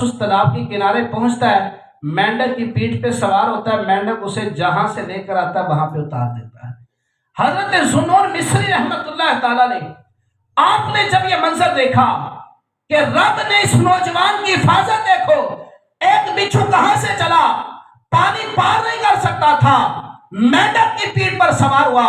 اس तालाब के किनारे पहुंचता है, मेंढक की पीठ पे सवार होता है, मेंढक उसे जहां से लेकर आता है वहां पे उतार देता है। हजरत जुन्नून मिस्री रहमतुल्लाह ताला ने, आपने जब ये मंजर देखा कि रब ने इस नौजवान की हिफाजत देखो, एक बिच्छू कहां से चला, पानी पार नहीं कर सकता था, मेंढक की पीठ पर सवार हुआ,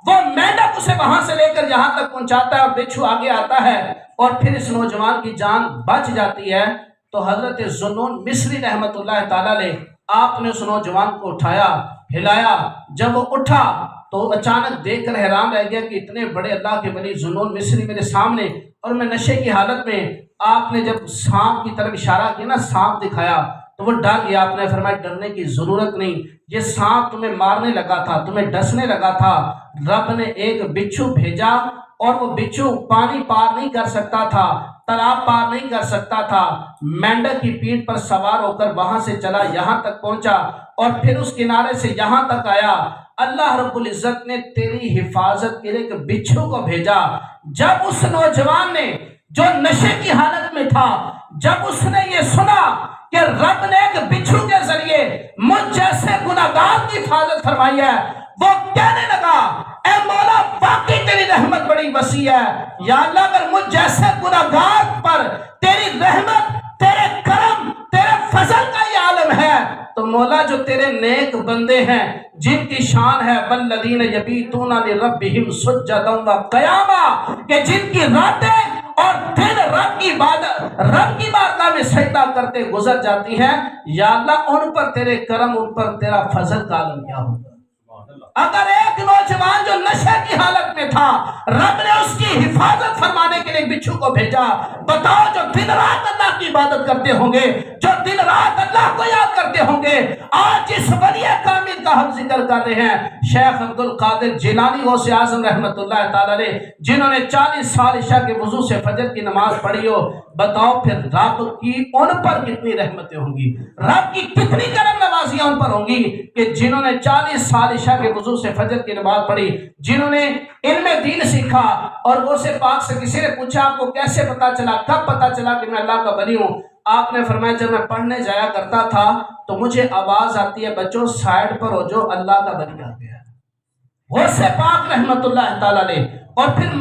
वो मेंढक उसे वहां से लेकर यहां तक पहुंचाता है और बिच्छू आगे आता है और फिर इस नौजवान की जान बच जाती है। तो हजरत जुन्नून मिस्री रहमतुल्लाह ताला ने, आपने उस नौजवान को उठाया, हिलाया, जब वो उठा तो अचानक देखकर हैरान रह गया कि इतने बड़े अल्लाह के वली जुन्नून मिस्री मेरे सामने और मैं नशे की हालत में। आपने जब सांप की तरफ इशारा किया ना, सांप दिखाया, तो वो डर गया। आपने फरमाया डरने की जरूरत नहीं, ये सांप तुम्हें मारने लगा था, तुम्हें डसने लगा था, रब ने एक बिच्छू भेजा और वो बिच्छू पानी पार नहीं कर सकता था, तालाब पार नहीं कर सकता था, मेंढक की पीठ पर सवार होकर वहां से चला, यहां तक पहुंचा और फिर उस किनारे से यहां तक आया। अल्लाह रब्बुल इज्जत ने तेरी हिफाजत के लिए एक बिच्छू को भेजा। जब उस नौजवान ने जो नशे की हालत में था, जब उसने ये सुना कि रब ने एक बिच्छू के जरिए मुझ जैसे गुनाहगार की हिफाजत फरमाई है, वो कहने लगा, ए मौला वाकई तेरी रहमत बड़ी वसी है, या अल्लाह अगर मुझ जैसे गुनाहगार पर तेरी रहमत, तेरे करम, तेरे फजल का ये आलम है, तो मौला जो तेरे नेक बंदे हैं जिनकी शान है वल्लदीन यबीतूना लिरब्बिहिम सुज्जदन व क़यामा, कि जिनकी रातें और दिन रब की बारगाह में सजदा करते गुजर जाती है, या अल्लाह उन पर तेरे करम, उन पर तेरा फजल का आलम क्या होगा। अगर एक नौजवान जो नशे की हालत में था, रब ने उसकी हिफाजत फरमाने के लिए बिच्छू को भेजा, बताओ जो दिन रात अल्लाह की इबादत करते होंगे, जो दिन रात अल्लाह को याद करते होंगे, आज जिस वली कामिल का हम जिक्र कर रहे हैं, शेख अब्दुल कादिर जिलानी गौसे आजम रहमतुल्लाह ताला अलैह, जिन्होंने 40 साल इशा के वजू से फजर की नमाज पढ़ी हो, बताओ फिर रब की उन पर कितनी रहमतें होंगी, रब की कितनी करम नवाजियां उन पर होंगी कि जिन्होंने 40 साल इशा के वजू से फजर की नमाज पढ़ी, जिन्होंने इल्म दीन सीखा। और गौसे पाक से किसी ने पूछा आपको कैसे पता चला, कब पता चला कि मैं अल्लाह का वली हूँ? आपने फरमाया जब मैं पढ़ने जाया करता था तो मुझे आवाज आती है, बच्चों साइड पर हो जो अल्लाह का वली आ गया। गौसे पाक रहमतुल्लाह ताला अलैह। और फिर